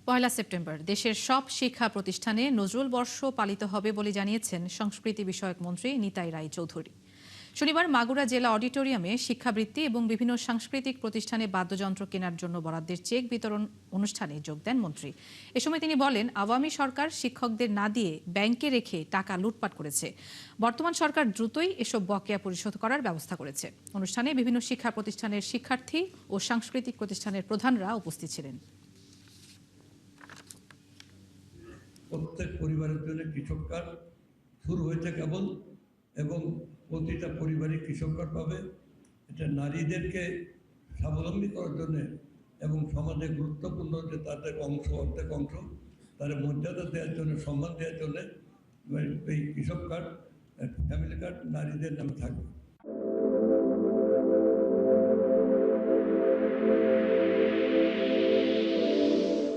পয়লা September দেশের সব শিক্ষা প্রতিষ্ঠানে নজরুল বর্ষ পালিত হবে বলে জানিয়েছেন সংস্কৃতি বিষয়ক মন্ত্রী নিতাই রায় চৌধুরী। শনিবার মাগুরা জেলা অডিটোরিয়ামে শিক্ষাবৃত্তি এবং বিভিন্ন সাংস্কৃতিক প্রতিষ্ঠানে বাদ্যযন্ত্র কেনার জন্য বরাদ্দের চেক বিতরণ অনুষ্ঠানে যোগ দেন মন্ত্রী। এ সময় তিনি বলেন, আওয়ামী সরকার শিক্ষকদের না দিয়ে ব্যাংকে রেখে টাকা লুটপাট করেছে। বর্তমান সরকার দ্রুতই এসব বকেয়া পরিশোধ করার ব্যবস্থা করেছে। অনুষ্ঠানে বিভিন্ন শিক্ষা প্রতিষ্ঠানের শিক্ষার্থী ও সাংস্কৃতিক প্রতিষ্ঠানের প্রধানরা উপস্থিত ছিলেন। প্রত্যেক পরিবারের জন্য কৃষক কার্ড শুরু হয়েছে কেবল, এবং প্রতিটা পরিবারই কৃষক কার্ড পাবে। এটা নারীদেরকে স্বাবলম্বী করার জন্য এবং সমাজে গুরুত্বপূর্ণ যে তাদের অর্ধেক অংশ তাদের মর্যাদা দেওয়ার জন্য, সম্মান দেওয়ার জন্য এই কৃষক কার্ড, ফ্যামিলি কার্ড নারীদের নামে থাকবে।